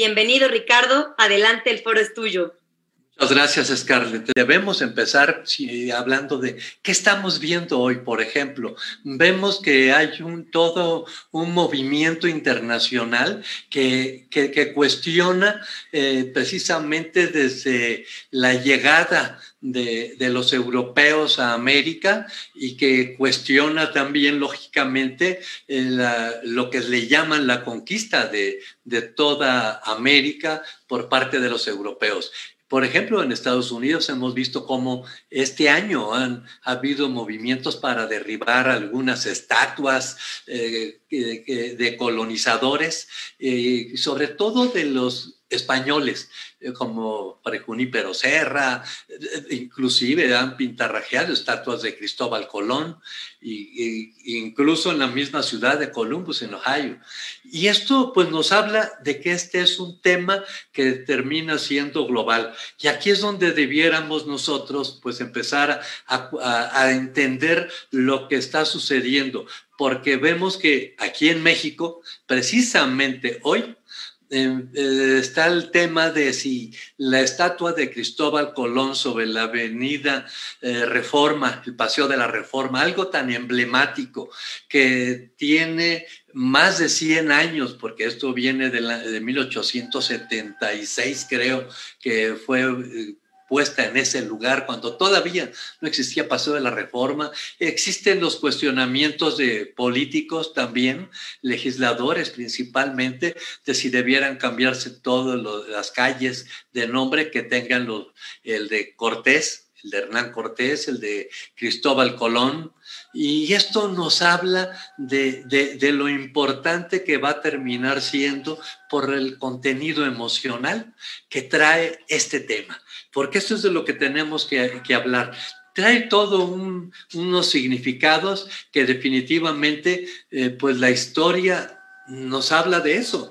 Bienvenido, Ricardo. Adelante, el foro es tuyo. Muchas gracias, Scarlett. Debemos empezar hablando de qué estamos viendo hoy. Por ejemplo, vemos que hay todo un movimiento internacional que cuestiona precisamente desde la llegada de los europeos a América y que cuestiona también, lógicamente, lo que le llaman la conquista de toda América por parte de los europeos. Por ejemplo, en Estados Unidos hemos visto cómo este año ha habido movimientos para derribar algunas estatuas de colonizadores, sobre todo de los españoles, como Fray Junípero Serra, inclusive han pintarrajeado estatuas de Cristóbal Colón, incluso en la misma ciudad de Columbus, en Ohio. Y esto pues nos habla de que este es un tema que termina siendo global. Y aquí es donde debiéramos nosotros pues empezar a entender lo que está sucediendo, porque vemos que aquí en México, precisamente hoy, está el tema de si la estatua de Cristóbal Colón sobre la avenida Reforma, el Paseo de la Reforma, algo tan emblemático que tiene más de 100 años, porque esto viene de 1876, creo que fue puesta en ese lugar cuando todavía no existía Paseo de la Reforma. Existen los cuestionamientos de políticos también, legisladores principalmente, de si debieran cambiarse todas las calles de nombre que tengan el de Cortés, el de Hernán Cortés, el de Cristóbal Colón. Y esto nos habla de lo importante que va a terminar siendo por el contenido emocional que trae este tema. Porque esto es de lo que tenemos que hablar. Trae todo unos significados que definitivamente, pues la historia nos habla de eso,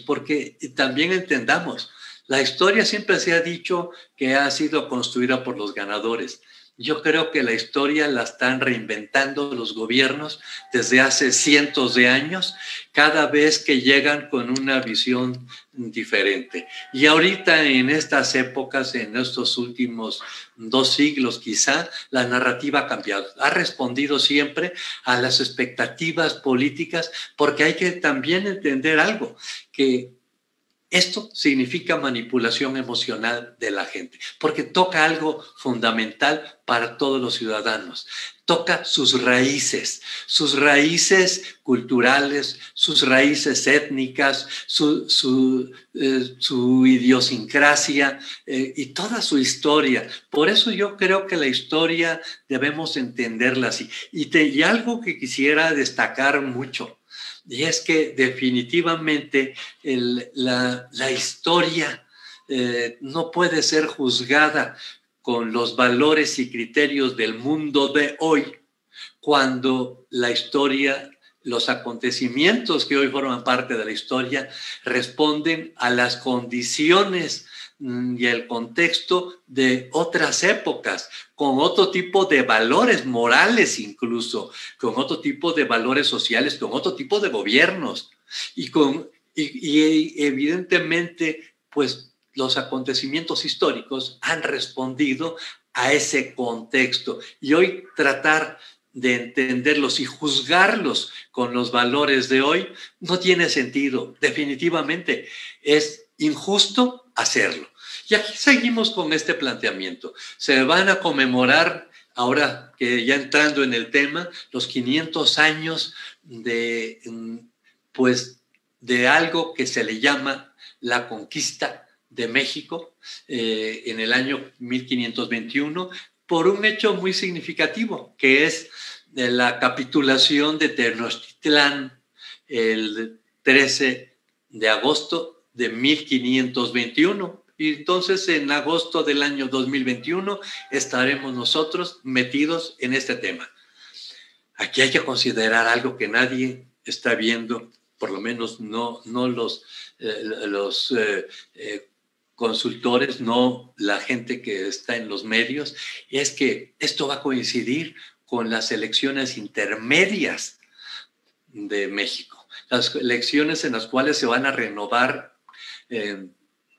porque también entendamos, la historia siempre se ha dicho que ha sido construida por los ganadores. Yo creo que la historia la están reinventando los gobiernos desde hace cientos de años, cada vez que llegan con una visión diferente. Y ahorita en estas épocas, en estos últimos 2 siglos quizá, la narrativa ha cambiado. Ha respondido siempre a las expectativas políticas, porque hay que también entender algo, que esto significa manipulación emocional de la gente, porque toca algo fundamental para todos los ciudadanos. Toca sus raíces culturales, sus raíces étnicas, su idiosincrasia y toda su historia. Por eso yo creo que la historia debemos entenderla así. Y algo que quisiera destacar mucho, y es que definitivamente la historia no puede ser juzgada con los valores y criterios del mundo de hoy, cuando la historia, los acontecimientos que hoy forman parte de la historia, responden a las condiciones y el contexto de otras épocas, con otro tipo de valores morales incluso, con otro tipo de valores sociales, con otro tipo de gobiernos y evidentemente pues los acontecimientos históricos han respondido a ese contexto y hoy tratar de entenderlos y juzgarlos con los valores de hoy no tiene sentido, definitivamente es injusto hacerlo. Y aquí seguimos con este planteamiento. Se van a conmemorar, ahora que ya entrando en el tema, los 500 años de algo que se le llama la conquista de México en el año 1521, por un hecho muy significativo, que es de la capitulación de Tenochtitlán el 13 de agosto de 1521. Y entonces en agosto del año 2021 estaremos nosotros metidos en este tema. Aquí hay que considerar algo que nadie está viendo, por lo menos no los consultores, no la gente que está en los medios, es que esto va a coincidir con las elecciones intermedias de México, las elecciones en las cuales se van a renovar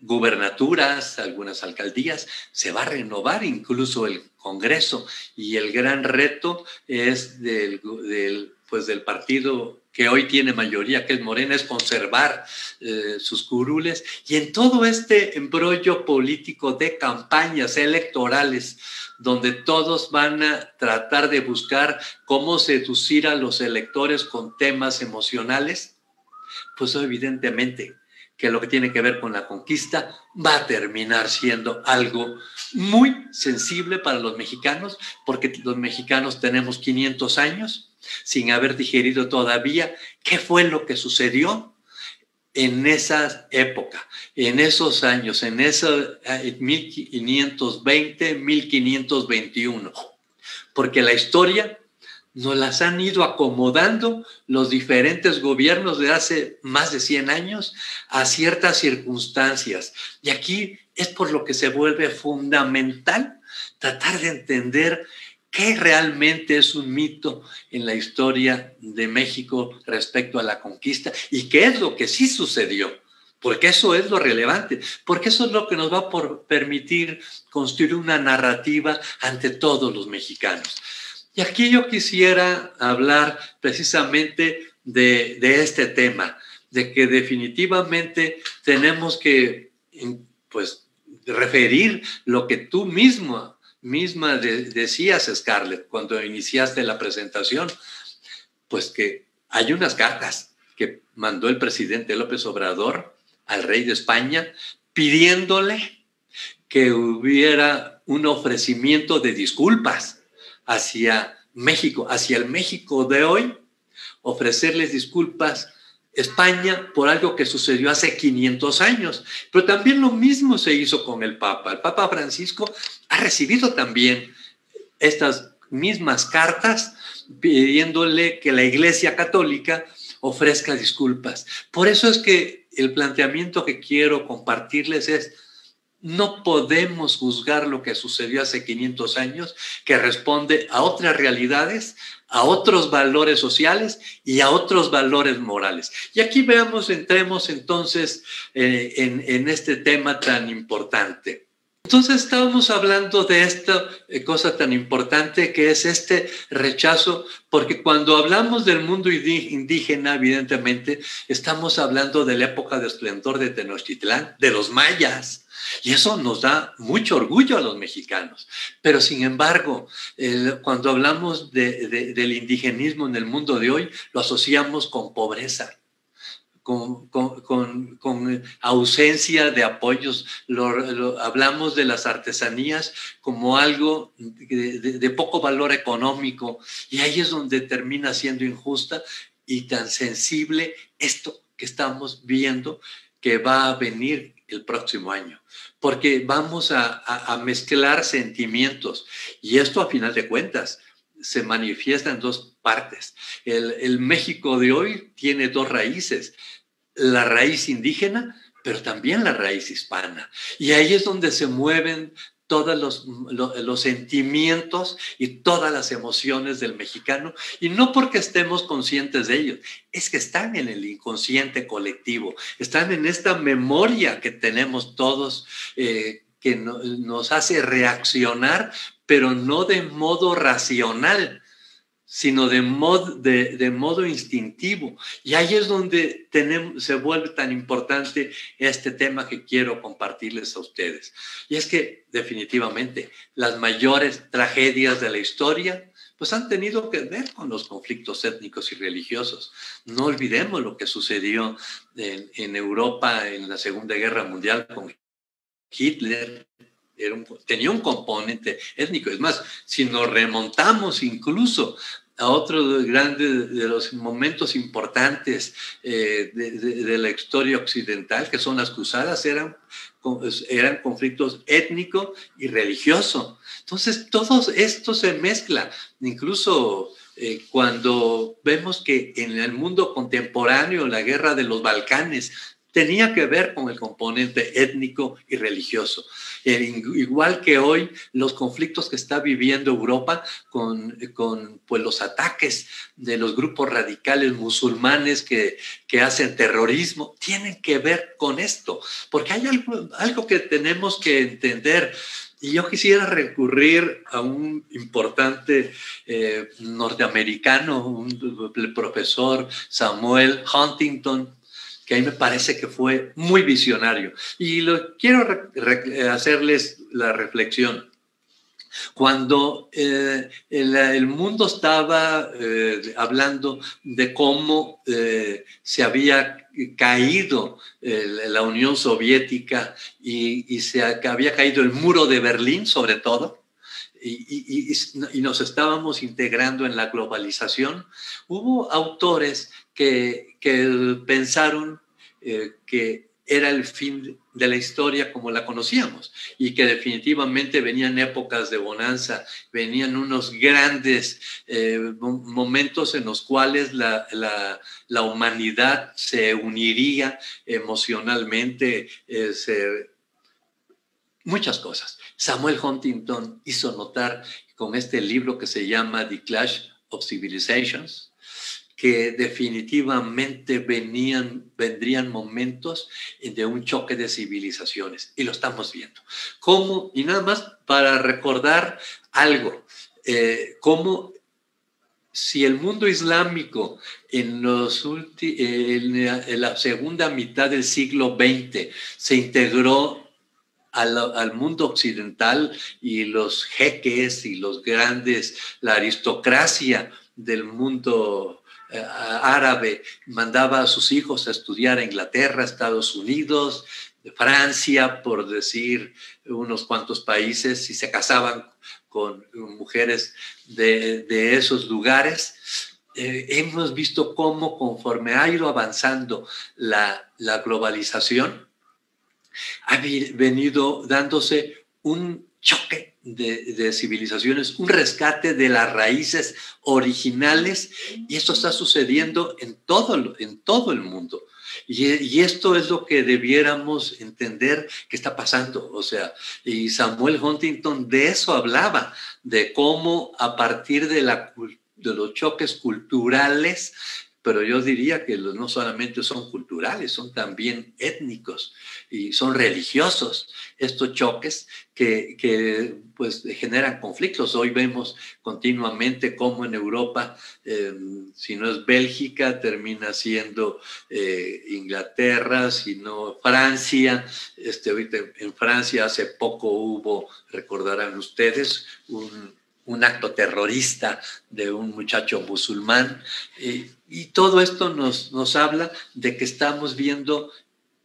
gubernaturas, algunas alcaldías, se va a renovar incluso el Congreso, y el gran reto es del partido que hoy tiene mayoría, que es Morena, es conservar sus curules. Y en todo este embrollo político de campañas electorales, donde todos van a tratar de buscar cómo seducir a los electores con temas emocionales, pues evidentemente que lo que tiene que ver con la conquista va a terminar siendo algo muy sensible para los mexicanos, porque los mexicanos tenemos 500 años sin haber digerido todavía qué fue lo que sucedió en esa época, en esos años, en 1520, 1521, porque la historia nos las han ido acomodando los diferentes gobiernos de hace más de 100 años a ciertas circunstancias. Y aquí es por lo que se vuelve fundamental tratar de entender qué realmente es un mito en la historia de México respecto a la conquista y qué es lo que sí sucedió. Porque eso es lo relevante, porque eso es lo que nos va a permitir construir una narrativa ante todos los mexicanos. Y aquí yo quisiera hablar precisamente de este tema, de que definitivamente tenemos que, pues, referir lo que tú misma decías, Scarlett, cuando iniciaste la presentación, pues que hay unas cartas que mandó el presidente López Obrador al rey de España pidiéndole que hubiera un ofrecimiento de disculpas hacia México, hacia el México de hoy, ofrecerles disculpas a España por algo que sucedió hace 500 años. Pero también lo mismo se hizo con el Papa. El Papa Francisco ha recibido también estas mismas cartas pidiéndole que la Iglesia Católica ofrezca disculpas. Por eso es que el planteamiento que quiero compartirles es: no podemos juzgar lo que sucedió hace 500 años, que responde a otras realidades, a otros valores sociales y a otros valores morales. Y aquí entremos entonces en este tema tan importante. Entonces estábamos hablando de esta cosa tan importante que es este rechazo, porque cuando hablamos del mundo indígena, evidentemente, estamos hablando de la época de esplendor de Tenochtitlán, de los mayas. Y eso nos da mucho orgullo a los mexicanos. Pero sin embargo, cuando hablamos del indigenismo en el mundo de hoy, lo asociamos con pobreza, con ausencia de apoyos. Hablamos de las artesanías como algo de poco valor económico, y ahí es donde termina siendo injusta y tan sensible esto que estamos viendo que va a venir el próximo año, porque vamos a mezclar sentimientos, y esto a final de cuentas se manifiesta en dos partes. El México de hoy tiene dos raíces: la raíz indígena, pero también la raíz hispana, y ahí es donde se mueven todos los sentimientos y todas las emociones del mexicano, y no porque estemos conscientes de ellos, es que están en el inconsciente colectivo, están en esta memoria que tenemos todos, que nos hace reaccionar, pero no de modo racional, sino de modo instintivo. Y ahí es donde se vuelve tan importante este tema que quiero compartirles a ustedes. Y es que definitivamente las mayores tragedias de la historia pues han tenido que ver con los conflictos étnicos y religiosos. No olvidemos lo que sucedió en Europa en la Segunda Guerra Mundial con Hitler. Tenía un componente étnico. Es más, si nos remontamos incluso a otro de los momentos importantes de la historia occidental, que son las cruzadas, eran conflictos étnico y religioso. Entonces, todo esto se mezcla. Incluso cuando vemos que en el mundo contemporáneo, la guerra de los Balcanes tenía que ver con el componente étnico y religioso. Igual que hoy, los conflictos que está viviendo Europa con pues, los ataques de los grupos radicales musulmanes que hacen terrorismo, tienen que ver con esto, porque hay algo que tenemos que entender. Y yo quisiera recurrir a un importante norteamericano, el profesor Samuel Huntington, que a mí me parece que fue muy visionario. Y quiero hacerles la reflexión. Cuando el mundo estaba hablando de cómo se había caído la Unión Soviética y se había caído el muro de Berlín, sobre todo, y nos estábamos integrando en la globalización, hubo autores que pensaron que era el fin de la historia como la conocíamos y que definitivamente venían épocas de bonanza, venían unos grandes momentos en los cuales la humanidad se uniría emocionalmente, muchas cosas. Samuel Huntington hizo notar con este libro que se llama The Clash of Civilizations, que definitivamente vendrían momentos de un choque de civilizaciones, y lo estamos viendo. ¿Cómo? Y nada más para recordar algo, cómo si el mundo islámico en la segunda mitad del siglo XX se integró al mundo occidental, y los jeques y los grandes, la aristocracia del mundo árabe mandaba a sus hijos a estudiar a Inglaterra, Estados Unidos, Francia, por decir unos cuantos países, y se casaban con mujeres de esos lugares. Hemos visto cómo conforme ha ido avanzando la globalización, ha venido dándose un choque de civilizaciones, un rescate de las raíces originales, y esto está sucediendo en todo el mundo. Y esto es lo que debiéramos entender que está pasando. O sea, y Samuel Huntington de eso hablaba, de cómo a partir de los choques culturales, pero yo diría que no solamente son culturales, son también étnicos y son religiosos, estos choques que pues generan conflictos. Hoy vemos continuamente cómo en Europa, si no es Bélgica, termina siendo Inglaterra, si no Francia. Ahorita en Francia hace poco hubo, recordarán ustedes, un acto terrorista de un muchacho musulmán, y todo esto nos habla de que estamos viendo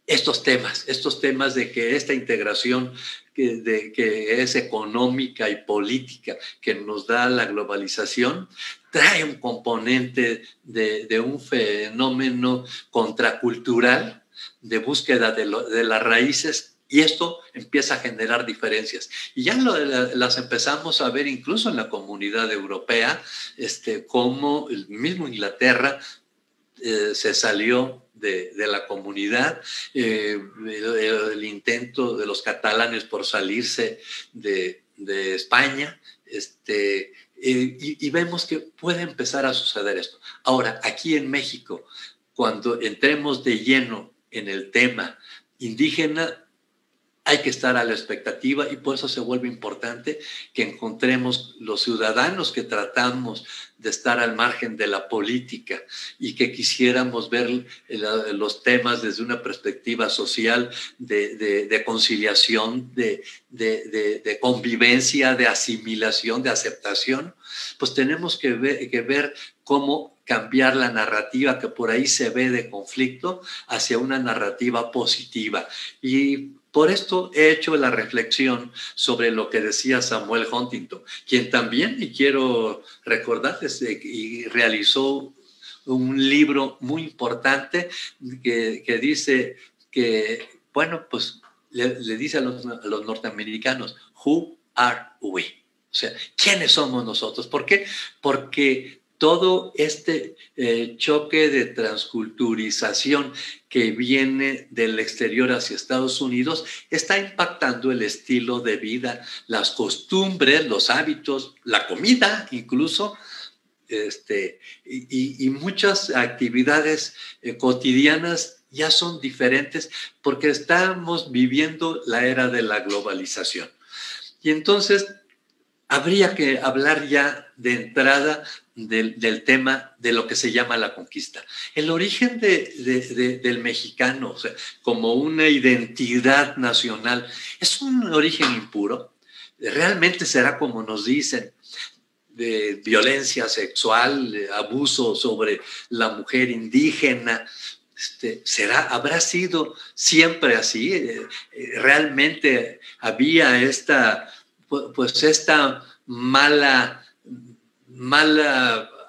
estos temas de que esta integración que es económica y política que nos da la globalización trae un componente de un fenómeno contracultural de búsqueda de las raíces. Y esto empieza a generar diferencias. Y ya las empezamos a ver incluso en la comunidad europea, como el mismo Inglaterra se salió de la comunidad, el intento de los catalanes por salirse de España, y vemos que puede empezar a suceder esto. Ahora, aquí en México, cuando entremos de lleno en el tema indígena, hay que estar a la expectativa, y por eso se vuelve importante que encontremos los ciudadanos que tratamos de estar al margen de la política y que quisiéramos ver los temas desde una perspectiva social de conciliación, de convivencia, de asimilación, de aceptación. Pues tenemos que ver cómo cambiar la narrativa que por ahí se ve de conflicto hacia una narrativa positiva. Y por esto he hecho la reflexión sobre lo que decía Samuel Huntington, quien también, y quiero recordarles, y realizó un libro muy importante que dice que, bueno, pues le dice a los norteamericanos, who are we? O sea, ¿quiénes somos nosotros? ¿Por qué? Porque todo este choque de transculturización que viene del exterior hacia Estados Unidos está impactando el estilo de vida, las costumbres, los hábitos, la comida incluso, y muchas actividades cotidianas ya son diferentes porque estamos viviendo la era de la globalización. Y entonces habría que hablar ya de entrada del tema de lo que se llama la conquista. El origen del mexicano, o sea, como una identidad nacional, es un origen impuro. Realmente será como nos dicen, de violencia sexual, abuso sobre la mujer indígena. ¿Habrá sido siempre así? ¿Realmente había esta mala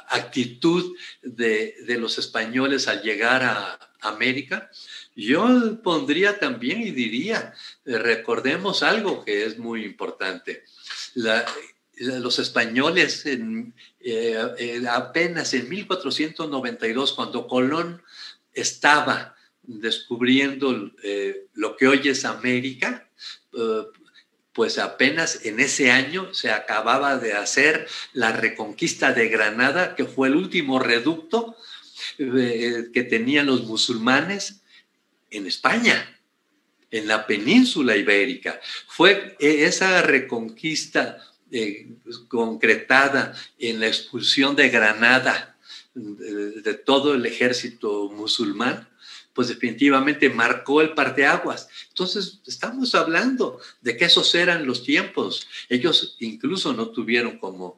actitud de los españoles al llegar a América? Yo pondría también y diría, recordemos algo que es muy importante. Los españoles apenas en 1492, cuando Colón estaba descubriendo lo que hoy es América, pues apenas en ese año se acababa de hacer la reconquista de Granada, que fue el último reducto que tenían los musulmanes en España, en la península ibérica. Fue esa reconquista concretada en la expulsión de Granada de todo el ejército musulmán, pues definitivamente marcó el parteaguas. Entonces, estamos hablando de que esos eran los tiempos. Ellos incluso no tuvieron como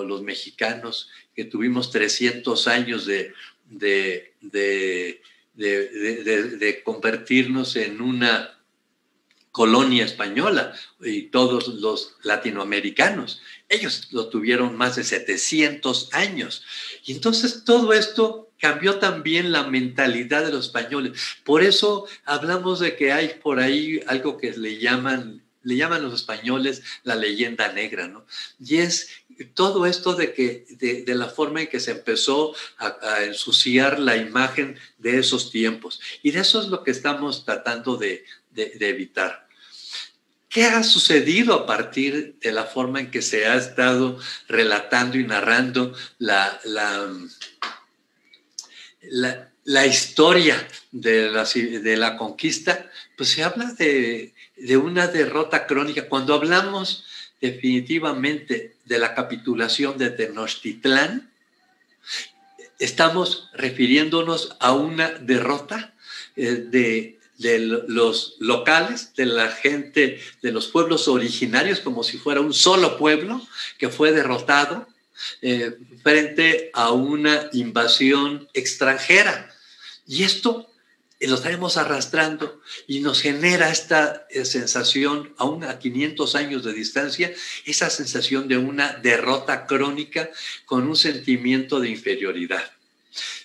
los mexicanos, que tuvimos 300 años de convertirnos en una colonia española, y todos los latinoamericanos. Ellos lo tuvieron más de 700 años. Y entonces todo esto cambió también la mentalidad de los españoles. Por eso hablamos de que hay por ahí algo que le llaman los españoles la leyenda negra, ¿no? Y es todo esto de la forma en que se empezó a ensuciar la imagen de esos tiempos. Y de eso es lo que estamos tratando de evitar. ¿Qué ha sucedido a partir de la forma en que se ha estado relatando y narrando la historia de la conquista? Pues se habla de una derrota crónica. Cuando hablamos definitivamente de la capitulación de Tenochtitlán, estamos refiriéndonos a una derrota de los locales, de la gente, de los pueblos originarios, como si fuera un solo pueblo que fue derrotado frente a una invasión extranjera. Y esto lo traemos arrastrando y nos genera esta sensación, aún a 500 años de distancia, esa sensación de una derrota crónica con un sentimiento de inferioridad.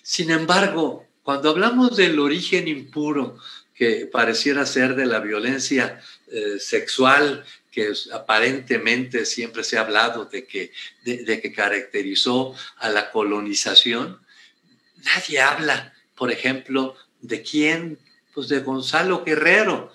Sin embargo, cuando hablamos del origen impuro, que pareciera ser de la violencia sexual, que aparentemente siempre se ha hablado de que caracterizó a la colonización, nadie habla, por ejemplo, ¿de quién? Pues de Gonzalo Guerrero,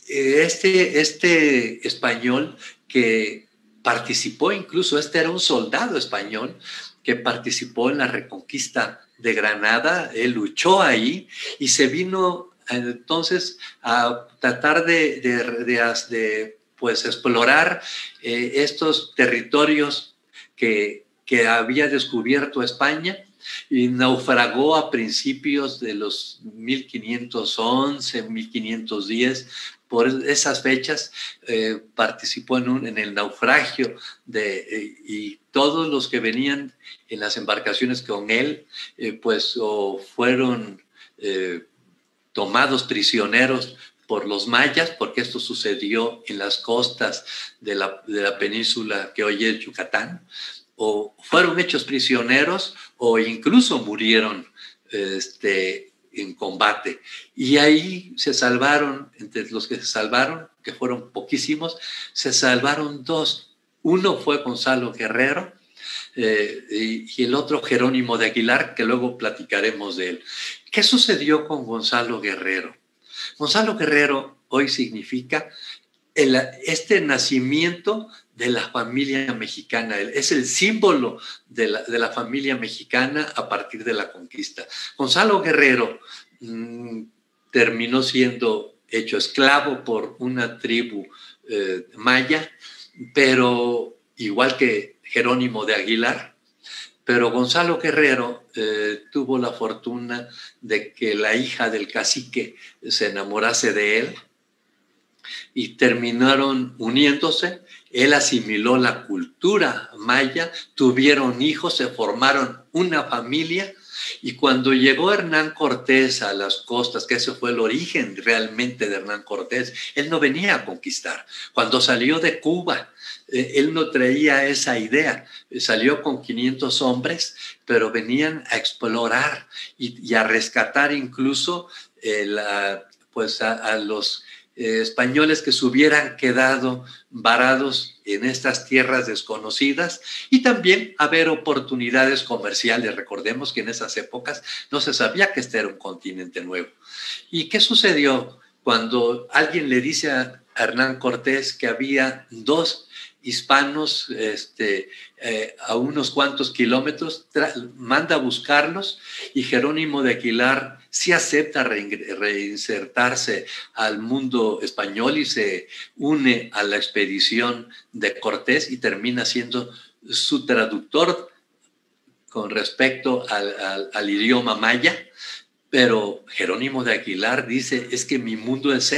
este español que participó, incluso era un soldado español que participó en la reconquista de Granada. Él luchó ahí y se vino entonces a tratar de pues explorar estos territorios que había descubierto España, y naufragó a principios de los 1511, 1510. Por esas fechas participó en el naufragio y todos los que venían en las embarcaciones con él pues fueron tomados prisioneros por los mayas, porque esto sucedió en las costas de la península que hoy es Yucatán, o fueron hechos prisioneros o incluso murieron en combate. Y ahí se salvaron, entre los que se salvaron, que fueron poquísimos, se salvaron dos. Uno fue Gonzalo Guerrero, y el otro Jerónimo de Aguilar, que luego platicaremos de él. ¿Qué sucedió con Gonzalo Guerrero? Gonzalo Guerrero hoy significa este nacimiento de la familia mexicana, es el símbolo de la familia mexicana a partir de la conquista. Gonzalo Guerrero terminó siendo hecho esclavo por una tribu maya, pero igual que Jerónimo de Aguilar, pero Gonzalo Guerrero tuvo la fortuna de que la hija del cacique se enamorase de él y terminaron uniéndose. Él asimiló la cultura maya, tuvieron hijos, se formaron una familia. Y cuando llegó Hernán Cortés a las costas, que ese fue el origen realmente de Hernán Cortés, él no venía a conquistar. Cuando salió de Cuba, él no traía esa idea. Salió con 500 hombres, pero venían a explorar y a rescatar incluso a los españoles que se hubieran quedado varados en estas tierras desconocidas y también haber oportunidades comerciales. Recordemos que en esas épocas no se sabía que este era un continente nuevo. ¿Y qué sucedió cuando alguien le dice a Hernán Cortés que había dos hispanos a unos cuantos kilómetros? Manda a buscarlos y Jerónimo de Aguilar sí acepta reinsertarse al mundo español y se une a la expedición de Cortés y termina siendo su traductor con respecto al idioma maya. Pero Jerónimo de Aguilar dice, es que mi mundo es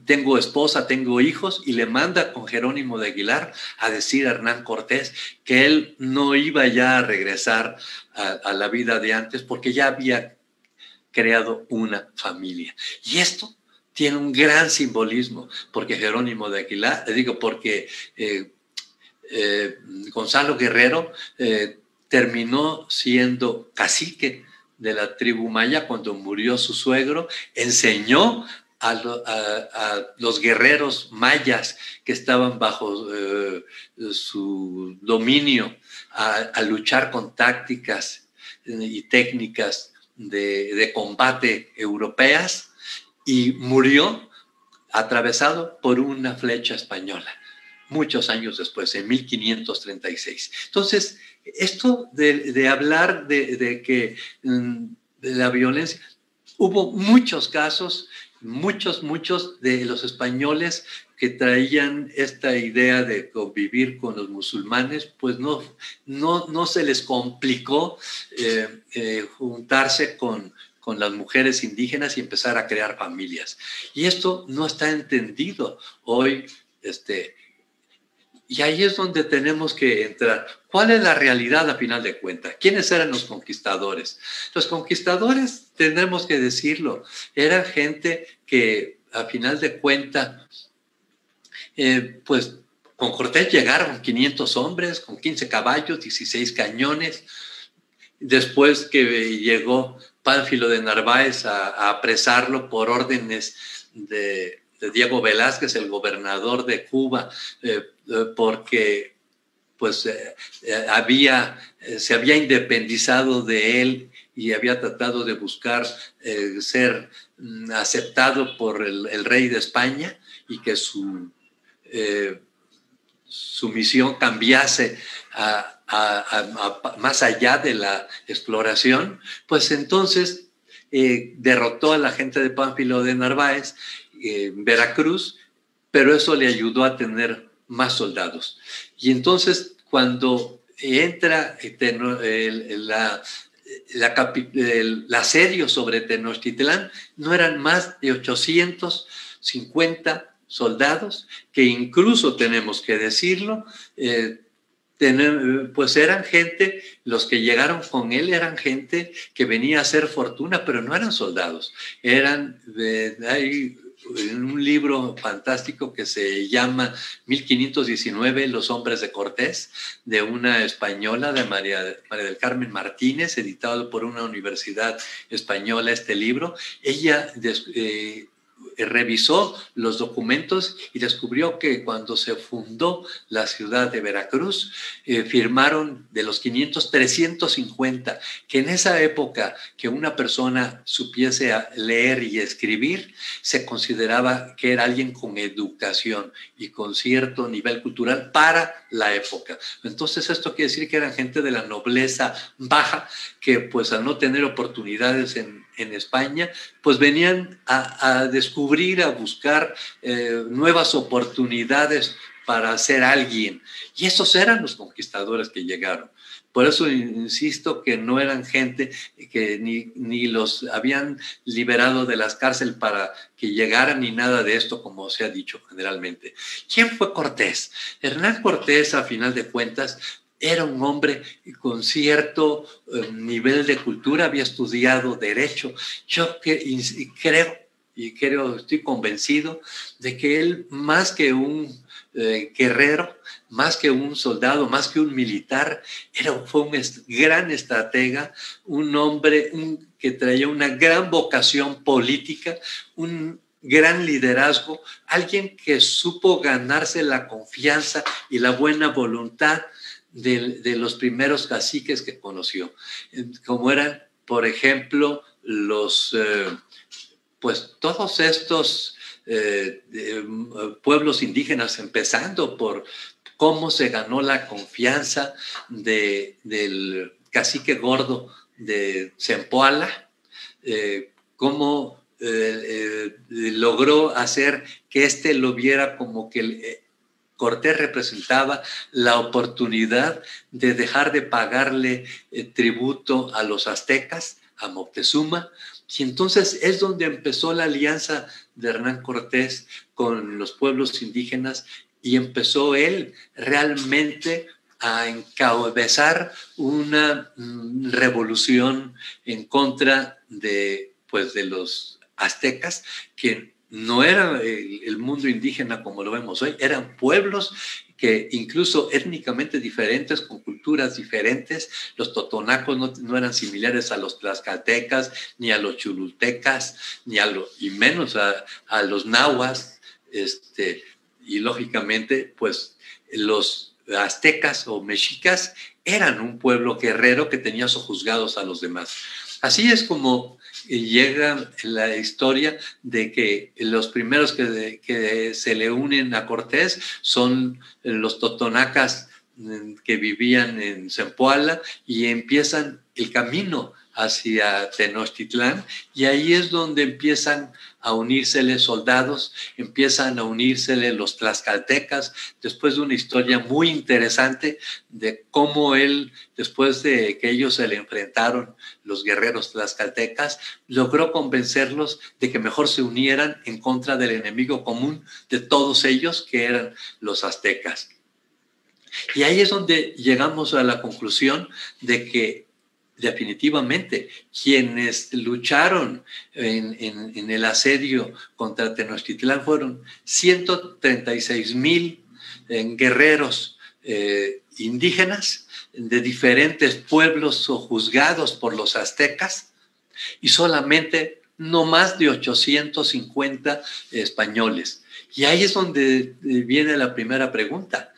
tengo esposa, tengo hijos, y le manda con Jerónimo de Aguilar a decir a Hernán Cortés que él no iba ya a regresar a la vida de antes porque ya había creado una familia. Y esto tiene un gran simbolismo, porque Jerónimo de Aguilar, porque Gonzalo Guerrero terminó siendo cacique de la tribu maya cuando murió su suegro, enseñó a los guerreros mayas que estaban bajo su dominio a luchar con tácticas y técnicas de combate europeas, y murió atravesado por una flecha española muchos años después, en 1536. Entonces, esto de hablar de que de la violencia, hubo muchos casos, muchos de los españoles que traían esta idea de convivir con los musulmanes, pues no se les complicó juntarse con las mujeres indígenas y empezar a crear familias. Y esto no está entendido hoy, y ahí es donde tenemos que entrar. ¿Cuál es la realidad a final de cuentas? ¿Quiénes eran los conquistadores? Los conquistadores, tendremos que decirlo, eran gente que a final de cuentas, pues con Cortés llegaron 500 hombres, con 15 caballos, 16 cañones. Después que llegó Pánfilo de Narváez a apresarlo por órdenes de Diego Velázquez, el gobernador de Cuba, porque pues se había independizado de él y había tratado de buscar ser aceptado por el rey de España, y que su misión cambiase más allá de la exploración. Pues entonces derrotó a la gente de Pánfilo de Narváez en Veracruz, pero eso le ayudó a tener más soldados. Y entonces, cuando entra el asedio sobre Tenochtitlán, no eran más de 850 soldados, que incluso tenemos que decirlo, pues eran gente, los que llegaron con él eran gente que venía a hacer fortuna, pero no eran soldados. Hay un libro fantástico que se llama 1519, Los hombres de Cortés, de una española, de María del Carmen Martínez, editado por una universidad española, este libro. Ella revisó los documentos y descubrió que cuando se fundó la ciudad de Veracruz, firmaron de los 500, 350, que en esa época que una persona supiese leer y escribir, se consideraba que era alguien con educación y con cierto nivel cultural para la época. Entonces esto quiere decir que eran gente de la nobleza baja, que pues al no tener oportunidades en España, pues venían a descubrir, a buscar nuevas oportunidades para ser alguien. Y esos eran los conquistadores que llegaron. Por eso insisto que no eran gente que ni los habían liberado de las cárceles para que llegaran ni nada de esto, como se ha dicho generalmente. ¿Quién fue Cortés? Hernán Cortés, a final de cuentas, era un hombre con cierto nivel de cultura, había estudiado Derecho. Yo creo, estoy convencido de que él, más que un guerrero, más que un soldado, más que un militar, fue un gran estratega, un hombre que traía una gran vocación política, un gran liderazgo, alguien que supo ganarse la confianza y la buena voluntad de los primeros caciques que conoció, como eran, por ejemplo, pues todos estos pueblos indígenas, empezando por cómo se ganó la confianza del cacique gordo de Zempoala, cómo logró hacer que éste lo viera como que Cortés representaba la oportunidad de dejar de pagarle tributo a los aztecas, a Moctezuma, y entonces es donde empezó la alianza de Hernán Cortés con los pueblos indígenas y empezó él realmente a encabezar una revolución en contra de los aztecas, que no era el mundo indígena como lo vemos hoy, eran pueblos que incluso étnicamente diferentes, con culturas diferentes. Los totonacos no eran similares a los tlaxcaltecas, ni a los chulultecas, y menos a los nahuas, y lógicamente, pues los aztecas o mexicas eran un pueblo guerrero que tenía sojuzgados a los demás. Así es como llega la historia de que los primeros que se le unen a Cortés son los totonacas que vivían en Zempoala y empiezan el camino hacia Tenochtitlán, y ahí es donde empiezan a unírsele soldados, empiezan a unírsele los tlaxcaltecas, después de una historia muy interesante de cómo él, después de que ellos se le enfrentaron, los guerreros tlaxcaltecas, logró convencerlos de que mejor se unieran en contra del enemigo común de todos ellos, que eran los aztecas. Y ahí es donde llegamos a la conclusión de que definitivamente quienes lucharon en el asedio contra Tenochtitlán fueron 136,000 guerreros indígenas de diferentes pueblos sojuzgados por los aztecas, y solamente no más de 850 españoles. Y ahí es donde viene la primera pregunta.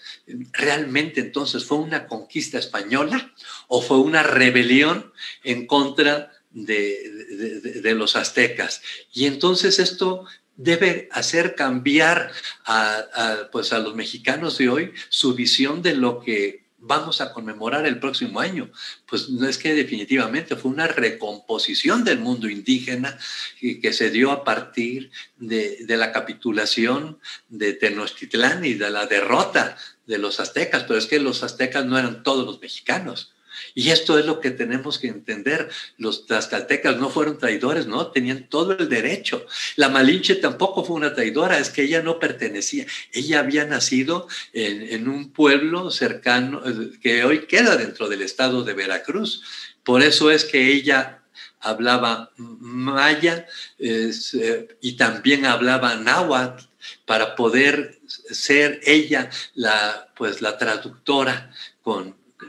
¿Realmente entonces fue una conquista española o fue una rebelión en contra de los aztecas? Y entonces esto debe hacer cambiar a los mexicanos de hoy su visión de lo que vamos a conmemorar el próximo año. Pues no, es que definitivamente fue una recomposición del mundo indígena que se dio a partir de la capitulación de Tenochtitlán y de la derrota de los aztecas, pero es que los aztecas no eran todos los mexicanos. Y esto es lo que tenemos que entender. Los tlaxcaltecas no fueron traidores, no, tenían todo el derecho. La Malinche tampoco fue una traidora, es que ella no pertenecía. Ella había nacido en un pueblo cercano que hoy queda dentro del estado de Veracruz. Por eso es que ella hablaba maya y también hablaba náhuatl, para poder ser ella la traductora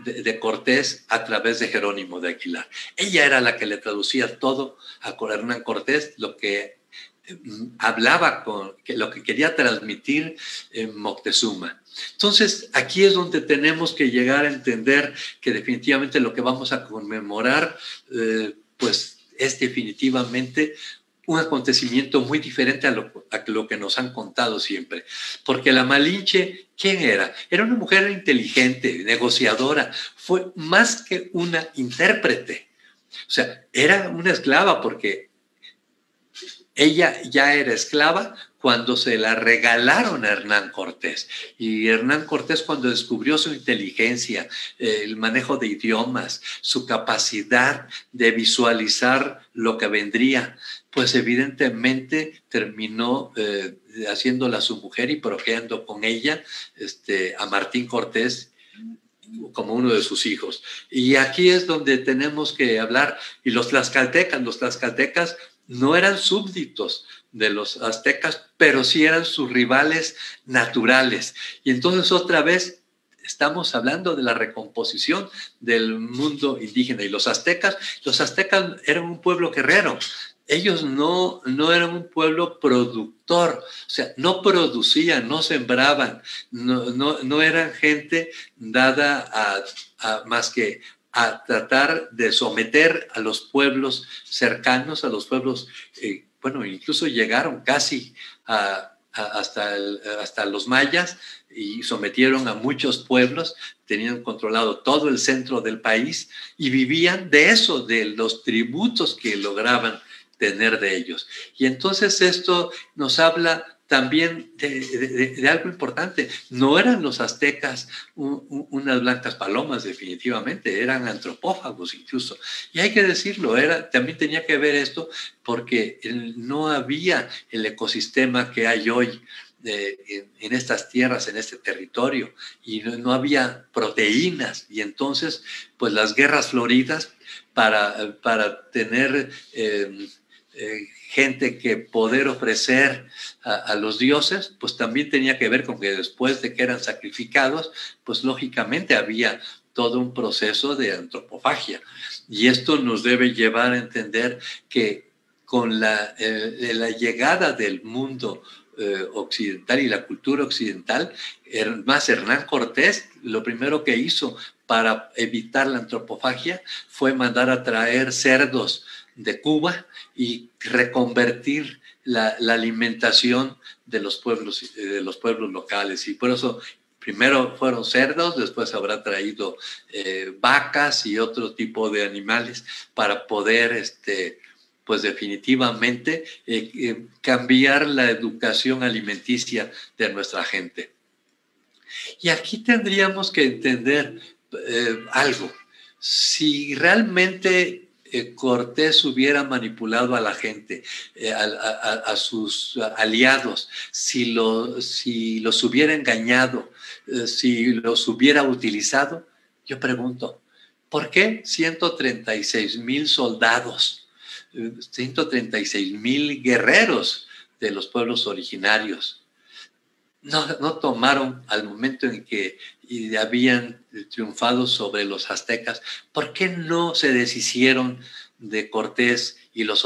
de Cortés a través de Jerónimo de Aguilar. Ella era la que le traducía todo a Hernán Cortés, lo que hablaba con lo que quería transmitir Moctezuma. Entonces, aquí es donde tenemos que llegar a entender que definitivamente lo que vamos a conmemorar, pues es definitivamente un acontecimiento muy diferente a lo que nos han contado siempre. Porque la Malinche, ¿quién era? Era una mujer inteligente, negociadora, fue más que una intérprete. O sea, era una esclava porque ella ya era esclava cuando se la regalaron a Hernán Cortés. Y Hernán Cortés, cuando descubrió su inteligencia, el manejo de idiomas, su capacidad de visualizar lo que vendría, pues evidentemente terminó haciéndola su mujer y procreando con ella a Martín Cortés como uno de sus hijos. Y aquí es donde tenemos que hablar. Y los tlaxcaltecas no eran súbditos de los aztecas, pero sí eran sus rivales naturales. Y entonces otra vez estamos hablando de la recomposición del mundo indígena. Y los aztecas eran un pueblo guerrero. Ellos no eran un pueblo productor, o sea, no producían, no sembraban, no eran gente dada a más que a tratar de someter a los pueblos cercanos, a los pueblos, bueno, incluso llegaron casi hasta los mayas y sometieron a muchos pueblos, tenían controlado todo el centro del país y vivían de eso, de los tributos que lograban tener de ellos. Y entonces esto nos habla también de algo importante. No eran los aztecas unas blancas palomas, definitivamente, eran antropófagos incluso. Y hay que decirlo, también tenía que ver esto porque no había el ecosistema que hay hoy en estas tierras, en este territorio, y no había proteínas. Y entonces, pues las guerras floridas para tener gente que poder ofrecer a los dioses, pues también tenía que ver con que después de que eran sacrificados, pues lógicamente había todo un proceso de antropofagia. Y esto nos debe llevar a entender que con la llegada del mundo occidental y la cultura occidental, más Hernán Cortés, lo primero que hizo para evitar la antropofagia fue mandar a traer cerdos de Cuba y reconvertir la alimentación de los pueblos locales. Y por eso primero fueron cerdos, después habrá traído vacas y otro tipo de animales para poder pues definitivamente cambiar la educación alimenticia de nuestra gente. Y aquí tendríamos que entender algo. Si realmente Cortés hubiera manipulado a la gente, a sus aliados, si los hubiera engañado, si los hubiera utilizado, yo pregunto, ¿por qué 136,000 soldados, 136,000 guerreros de los pueblos originarios no tomaron al momento en que habían triunfado sobre los aztecas? ¿Por qué no se deshicieron de Cortés y los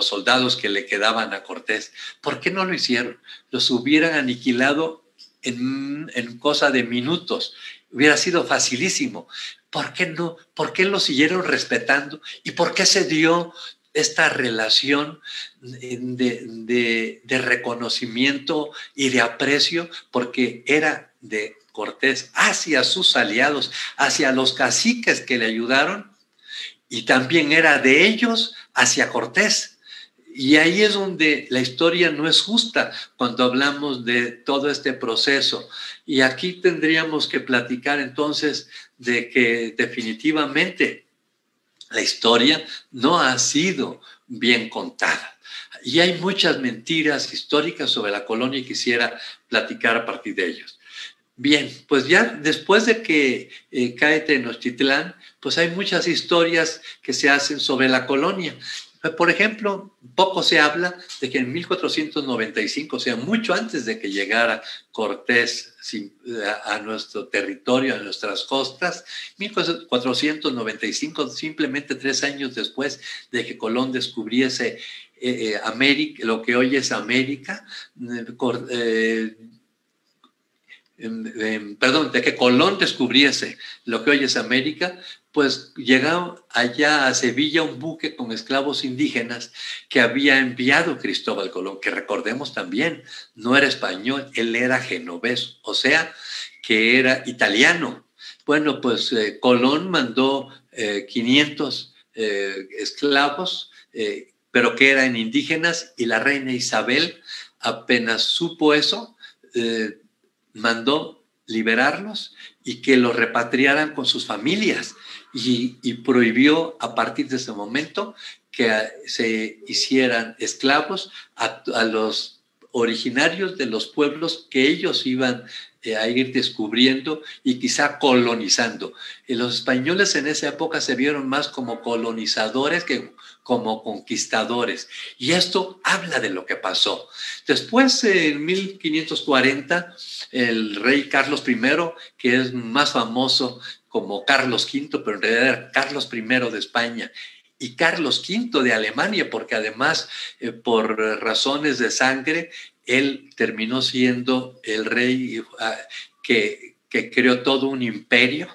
soldados que le quedaban a Cortés? ¿Por qué no lo hicieron? Los hubieran aniquilado en cosa de minutos. Hubiera sido facilísimo. ¿Por qué no? ¿Por qué lo siguieron respetando? ¿Y por qué se dio esta relación de reconocimiento y de aprecio? Porque era de Cortés hacia sus aliados, hacia los caciques que le ayudaron, y también era de ellos hacia Cortés. Y ahí es donde la historia no es justa cuando hablamos de todo este proceso. Y aquí tendríamos que platicar entonces de que definitivamente la historia no ha sido bien contada. Y hay muchas mentiras históricas sobre la colonia y quisiera platicar a partir de ellos. Bien, pues ya después de que cae Tenochtitlán, pues hay muchas historias que se hacen sobre la colonia. Por ejemplo, poco se habla de que en 1495, o sea, mucho antes de que llegara Cortés a nuestro territorio, a nuestras costas, 1495, simplemente 3 años después de que Colón descubriese América, lo que hoy es América, perdón, de que Colón descubriese lo que hoy es América, pues llegó allá a Sevilla un buque con esclavos indígenas que había enviado Cristóbal Colón, que recordemos también, no era español, él era genovés, o sea, que era italiano. Bueno, pues Colón mandó 500 esclavos, pero que eran indígenas, y la reina Isabel apenas supo eso, mandó liberarlos y que los repatriaran con sus familias, y prohibió a partir de ese momento que se hicieran esclavos a los originarios de los pueblos que ellos iban a ir descubriendo y quizá colonizando. Y los españoles en esa época se vieron más como colonizadores que como conquistadores. Y esto habla de lo que pasó. Después, en 1540, el rey Carlos I, que es más famoso como Carlos V, pero en realidad era Carlos I de España, y Carlos V de Alemania, porque además, por razones de sangre, él terminó siendo el rey que creó todo un imperio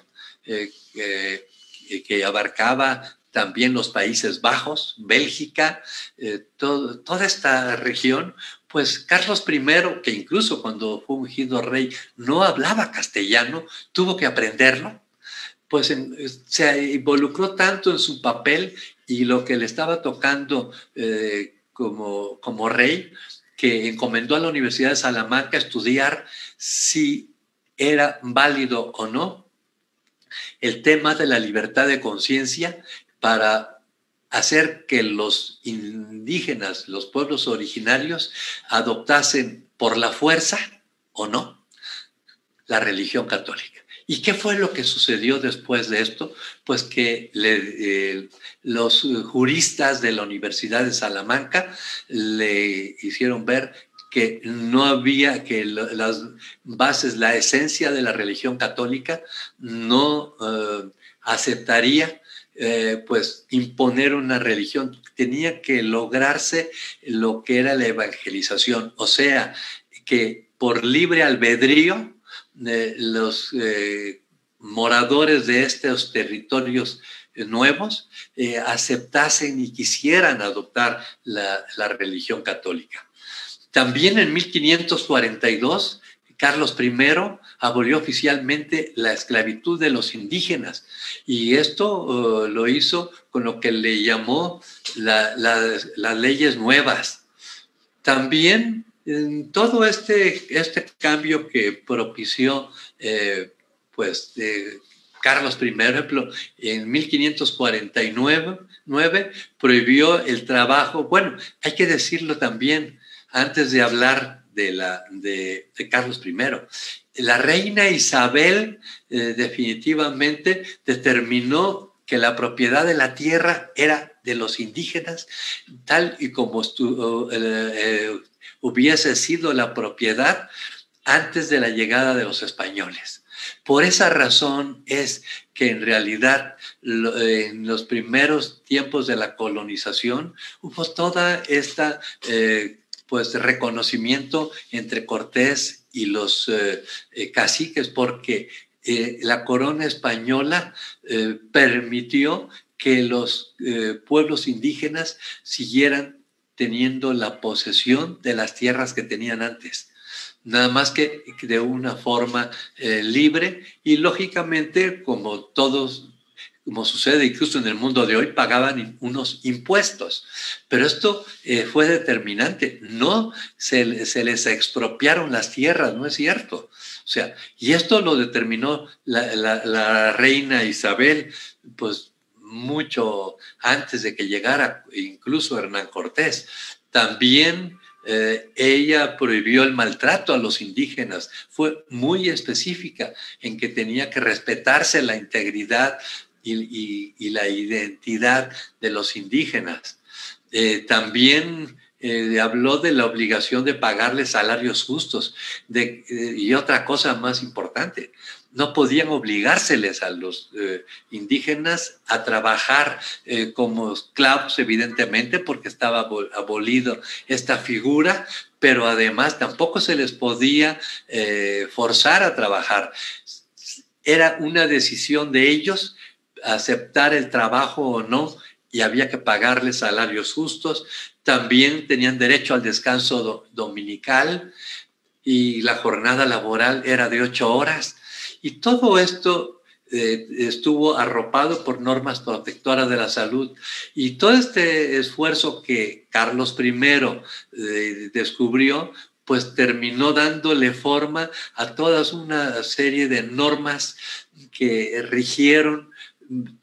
que abarcaba también los Países Bajos, Bélgica, toda esta región. Pues Carlos I, que incluso cuando fue ungido rey no hablaba castellano, tuvo que aprenderlo, pues se involucró tanto en su papel y lo que le estaba tocando como rey, que encomendó a la Universidad de Salamanca estudiar si era válido o no el tema de la libertad de conciencia para hacer que los indígenas, los pueblos originarios, adoptasen por la fuerza o no la religión católica. ¿Y qué fue lo que sucedió después de esto? Pues que los juristas de la Universidad de Salamanca le hicieron ver que no había, que las bases, la esencia de la religión católica no aceptaría pues imponer una religión. Tenía que lograrse lo que era la evangelización, o sea, que por libre albedrío los moradores de estos territorios nuevos aceptasen y quisieran adoptar la religión católica. También en 1542, Carlos I abolió oficialmente la esclavitud de los indígenas, y esto lo hizo con lo que le llamó las leyes nuevas. También en todo este cambio que propició Carlos I, por ejemplo, en 1549 prohibió el trabajo. Bueno, hay que decirlo también antes de hablar de Carlos I. La reina Isabel definitivamente determinó que la propiedad de la tierra era de los indígenas, tal y como hubiese sido la propiedad antes de la llegada de los españoles. Por esa razón es que en realidad en los primeros tiempos de la colonización hubo toda esta reconocimiento entre Cortés y los caciques, porque la corona española permitió que los pueblos indígenas siguieran teniendo la posesión de las tierras que tenían antes, nada más que de una forma libre, y lógicamente, como sucede incluso en el mundo de hoy, pagaban unos impuestos. Pero esto fue determinante. No se les expropiaron las tierras, no es cierto. O sea, y esto lo determinó la reina Isabel, pues mucho antes de que llegara incluso Hernán Cortés. También ella prohibió el maltrato a los indígenas. Fue muy específica en que tenía que respetarse la integridad y la identidad de los indígenas. También habló de la obligación de pagarles salarios justos y otra cosa más importante. No podían obligárseles a los indígenas a trabajar como esclavos, evidentemente, porque estaba abolido esta figura, pero además tampoco se les podía forzar a trabajar. Era una decisión de ellos aceptar el trabajo o no, y había que pagarles salarios justos. También tenían derecho al descanso dominical y la jornada laboral era de 8 horas. Y todo esto estuvo arropado por normas protectoras de la salud. Y todo este esfuerzo que Carlos I descubrió, pues terminó dándole forma a toda una serie de normas que rigieron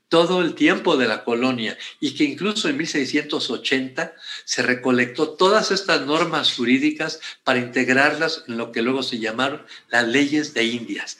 todo el tiempo de la colonia, y que incluso en 1680 se recolectó todas estas normas jurídicas para integrarlas en lo que luego se llamaron las leyes de Indias.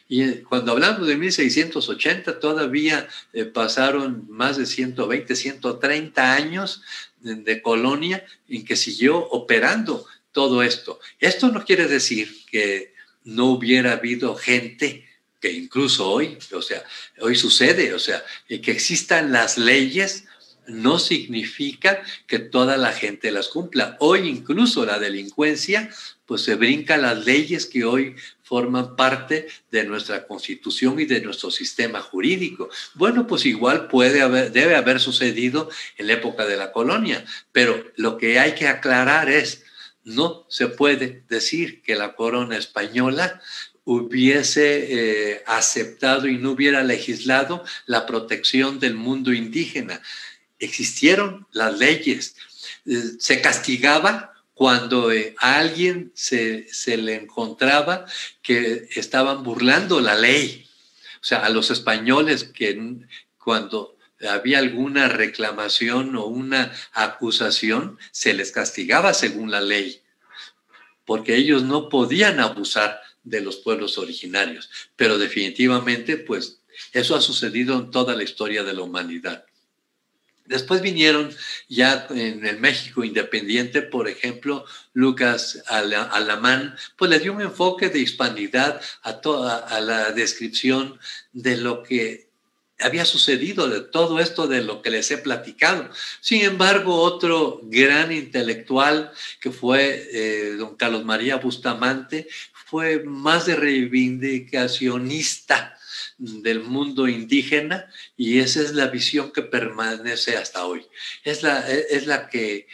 Y cuando hablamos de 1680 todavía pasaron más de 120, 130 años de colonia en que siguió operando todo esto. Esto no quiere decir que no hubiera habido gente que incluso hoy, o sea, hoy sucede, o sea, que existan las leyes no significa que toda la gente las cumpla. Hoy incluso la delincuencia, pues se brinca las leyes que hoy forman parte de nuestra Constitución y de nuestro sistema jurídico. Bueno, pues igual debe haber sucedido en la época de la colonia, pero lo que hay que aclarar es, no se puede decir que la corona española hubiese aceptado y no hubiera legislado la protección del mundo indígena. Existieron las leyes, se castigaba cuando a alguien se le encontraba que estaban burlando la ley. O sea, a los españoles que cuando había alguna reclamación o una acusación, se les castigaba según la ley, porque ellos no podían abusar de los pueblos originarios. Pero definitivamente, pues, eso ha sucedido en toda la historia de la humanidad. Después vinieron ya en el México independiente, por ejemplo, Lucas Alamán, pues le dio un enfoque de hispanidad a la descripción de lo que había sucedido, de todo esto de lo que les he platicado. Sin embargo, otro gran intelectual que fue don Carlos María Bustamante fue más de reivindicacionista del mundo indígena, y esa es la visión que permanece hasta hoy. Es la que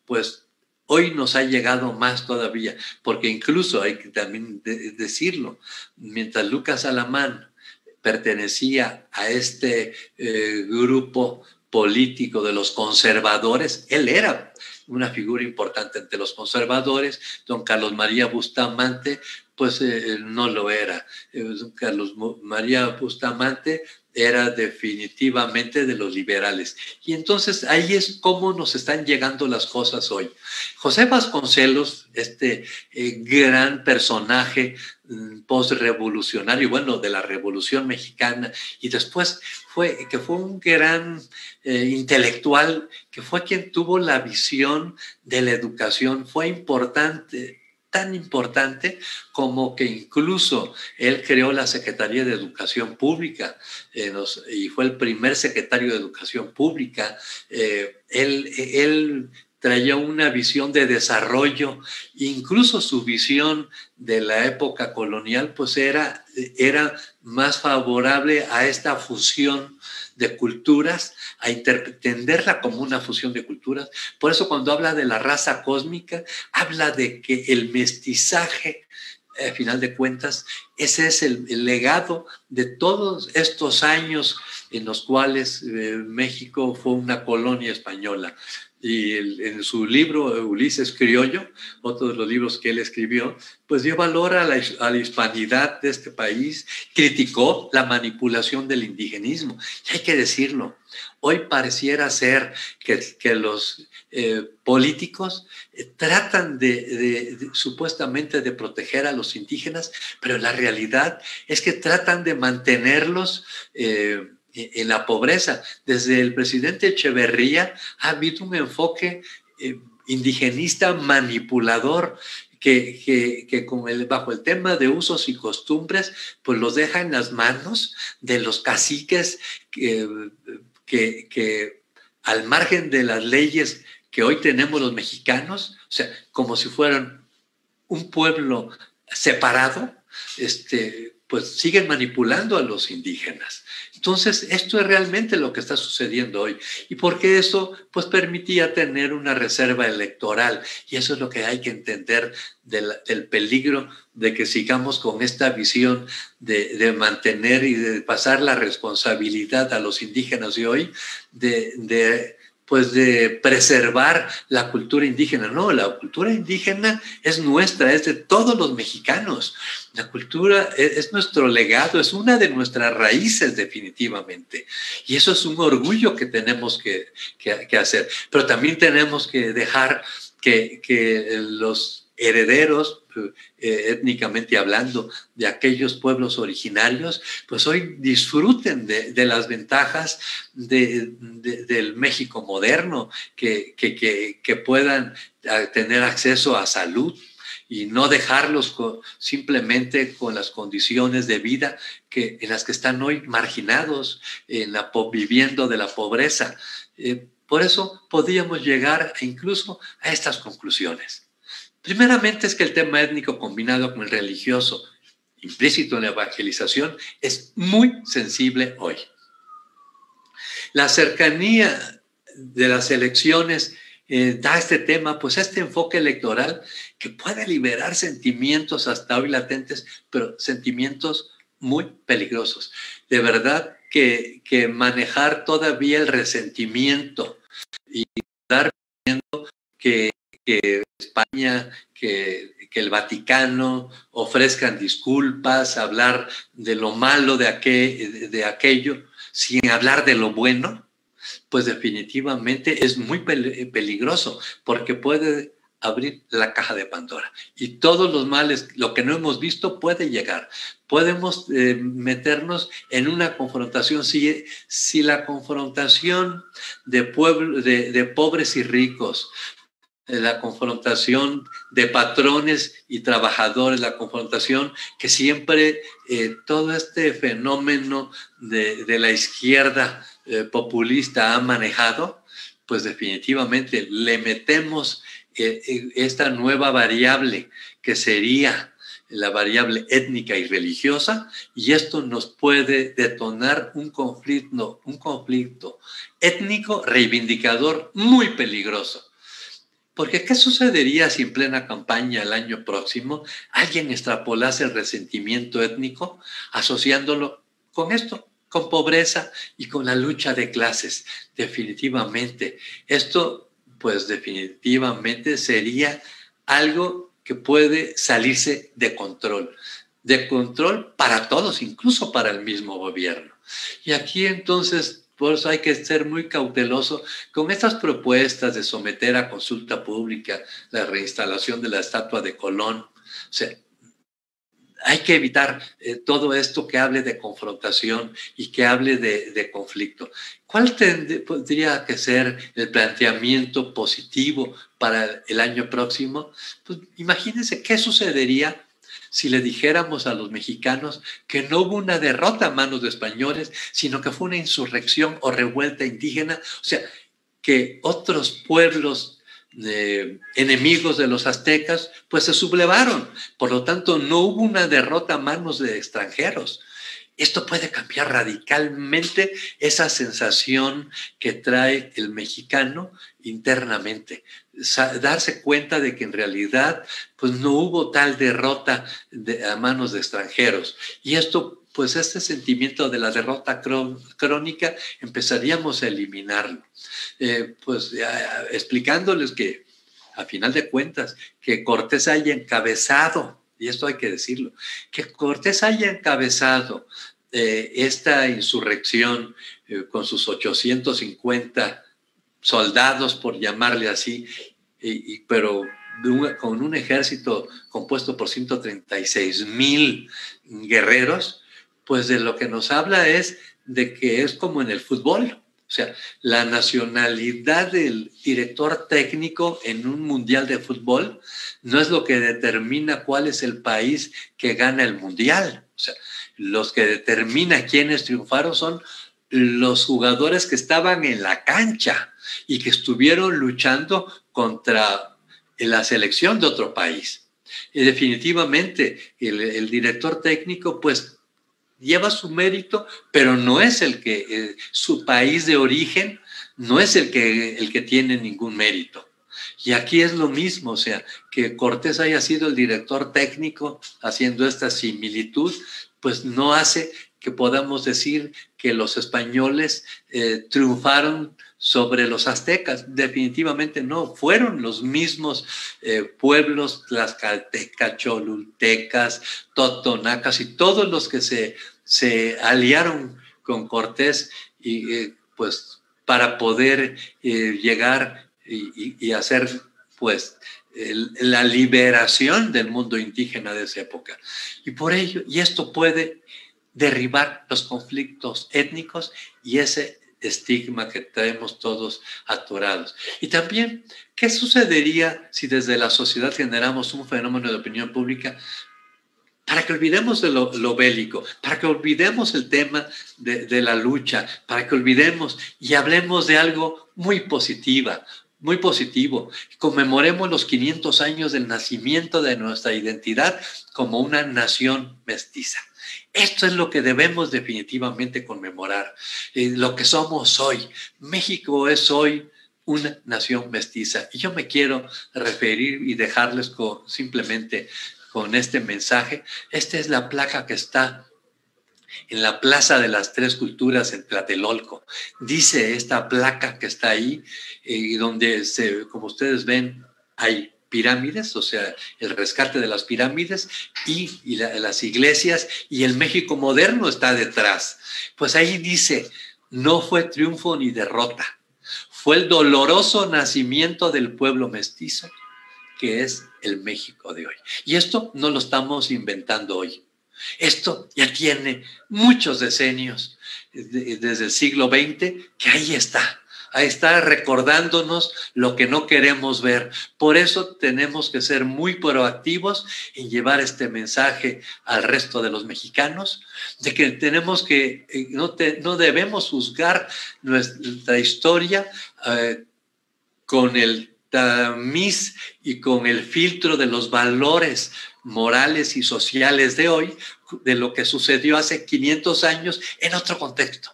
pues hoy nos ha llegado más todavía, porque incluso hay que también decirlo, mientras Lucas Alamán pertenecía a este grupo político de los conservadores, él era una figura importante entre los conservadores. Don Carlos María Bustamante pues no lo era. Carlos María Bustamante era definitivamente de los liberales. Y entonces ahí es cómo nos están llegando las cosas hoy. José Vasconcelos, este gran personaje postrevolucionario, bueno, de la Revolución Mexicana, y después fue un gran intelectual, que fue quien tuvo la visión de la educación, fue importante, tan importante como que incluso él creó la Secretaría de Educación Pública y fue el primer secretario de Educación Pública. Él traía una visión de desarrollo, incluso su visión de la época colonial pues era más favorable a esta fusión de culturas, a entenderla como una fusión de culturas. Por eso cuando habla de la raza cósmica, habla de que el mestizaje, a final de cuentas, ese es el legado de todos estos años en los cuales México fue una colonia española. Y en su libro Ulises Criollo, otro de los libros que él escribió, pues dio valor a la hispanidad de este país, criticó la manipulación del indigenismo. Y hay que decirlo, hoy pareciera ser que los políticos tratan supuestamente de proteger a los indígenas, pero la realidad es que tratan de mantenerlos en la pobreza. Desde el presidente Echeverría ha habido un enfoque indigenista manipulador bajo el tema de usos y costumbres, pues los deja en las manos de los caciques que al margen de las leyes que hoy tenemos los mexicanos, o sea, como si fueran un pueblo separado, pues siguen manipulando a los indígenas. Entonces, esto es realmente lo que está sucediendo hoy. Y porque eso, pues, permitía tener una reserva electoral. Y eso es lo que hay que entender del peligro de que sigamos con esta visión de mantener y de pasar la responsabilidad a los indígenas de hoy, pues de preservar la cultura indígena. No, la cultura indígena es nuestra, es de todos los mexicanos. La cultura es nuestro legado, es una de nuestras raíces definitivamente. Y eso es un orgullo que tenemos que hacer. Pero también tenemos que dejar que los herederos, étnicamente hablando, de aquellos pueblos originarios, pues hoy disfruten de las ventajas del México moderno, que puedan tener acceso a salud y no dejarlos simplemente con las condiciones de vida en las que están hoy marginados, viviendo de la pobreza. Por eso podríamos llegar incluso a estas conclusiones. Primeramente es que el tema étnico combinado con el religioso, implícito en la evangelización, es muy sensible hoy. La cercanía de las elecciones da a este tema, pues este enfoque electoral que puede liberar sentimientos hasta hoy latentes, pero sentimientos muy peligrosos. De verdad que manejar todavía el resentimiento y dar viendo que España, que el Vaticano ofrezcan disculpas, hablar de lo malo de aquello, sin hablar de lo bueno, pues definitivamente es muy peligroso, porque puede abrir la caja de Pandora. Y todos los males, lo que no hemos visto, puede llegar. Podemos meternos en una confrontación. Si la confrontación de pobres y ricos, la confrontación de patrones y trabajadores, la confrontación que siempre todo este fenómeno de la izquierda populista ha manejado, pues definitivamente le metemos esta nueva variable que sería la variable étnica y religiosa, y esto nos puede detonar un conflicto étnico reivindicador muy peligroso. Porque ¿qué sucedería si en plena campaña el año próximo alguien extrapolase el resentimiento étnico asociándolo con esto, con pobreza y con la lucha de clases? Definitivamente. Esto, pues definitivamente sería algo que puede salirse de control para todos, incluso para el mismo gobierno. Y aquí entonces, por eso hay que ser muy cauteloso con estas propuestas de someter a consulta pública la reinstalación de la estatua de Colón. O sea, hay que evitar todo esto que hable de confrontación y que hable de conflicto. ¿Cuál podría que ser el planteamiento positivo para el año próximo? Pues imagínense qué sucedería si le dijéramos a los mexicanos que no hubo una derrota a manos de españoles, sino que fue una insurrección o revuelta indígena, o sea, que otros pueblos enemigos de los aztecas, pues se sublevaron. Por lo tanto, no hubo una derrota a manos de extranjeros. Esto puede cambiar radicalmente esa sensación que trae el mexicano internamente. Darse cuenta de que en realidad pues no hubo tal derrota a manos de extranjeros. Y esto, pues este sentimiento de la derrota crónica, empezaríamos a eliminarlo. Explicándoles que, a final de cuentas, que Cortés haya encabezado, y esto hay que decirlo, que Cortés haya encabezado esta insurrección con sus 850 soldados, por llamarle así, pero con un ejército compuesto por 136,000 guerreros, pues de lo que nos habla es de que es como en el fútbol. O sea, la nacionalidad del director técnico en un mundial de fútbol no es lo que determina cuál es el país que gana el mundial. O sea, los que determinan quiénes triunfaron son los jugadores que estaban en la cancha y que estuvieron luchando contra la selección de otro país. Y definitivamente el director técnico pues lleva su mérito, pero no es el que su país de origen no es el que tiene ningún mérito. Y aquí es lo mismo, o sea, que Cortés haya sido el director técnico haciendo esta similitud, pues no hace que podamos decir que los españoles triunfaron sobre los aztecas. Definitivamente no, fueron los mismos pueblos tlaxcaltecas, cholultecas, totonacas y todos los que se aliaron con Cortés y pues para poder llegar y hacer pues la liberación del mundo indígena de esa época. Y por ello, y esto puede derribar los conflictos étnicos y ese estigma que traemos todos atorados. Y también, ¿qué sucedería si desde la sociedad generamos un fenómeno de opinión pública para que olvidemos de lo bélico, para que olvidemos el tema de la lucha, para que olvidemos y hablemos de algo muy positivo. Conmemoremos los 500 años del nacimiento de nuestra identidad como una nación mestiza. Esto es lo que debemos definitivamente conmemorar, lo que somos hoy. México es hoy una nación mestiza. Y yo me quiero referir y dejarles simplemente con este mensaje. Esta es la placa que está en la Plaza de las Tres Culturas en Tlatelolco. Dice esta placa que está ahí, donde, como ustedes ven, hay pirámides, o sea, el rescate de las pirámides y las iglesias, y el México moderno está detrás. Pues ahí dice, no fue triunfo ni derrota, fue el doloroso nacimiento del pueblo mestizo, que es el México de hoy. Y esto no lo estamos inventando hoy. Esto ya tiene muchos decenios, desde el siglo XX, que ahí está recordándonos lo que no queremos ver. Por eso tenemos que ser muy proactivos en llevar este mensaje al resto de los mexicanos, de que tenemos que, no debemos juzgar nuestra historia con el tamiz y con el filtro de los valores morales y sociales de hoy, de lo que sucedió hace 500 años en otro contexto.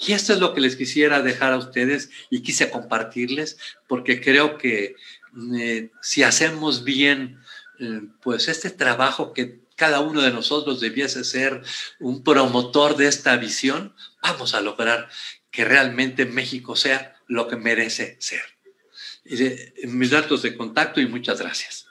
Y esto es lo que les quisiera dejar a ustedes y quise compartirles, porque creo que si hacemos bien pues este trabajo que cada uno de nosotros debiese ser un promotor de esta visión, vamos a lograr que realmente México sea lo que merece ser. Mis datos de contacto y muchas gracias.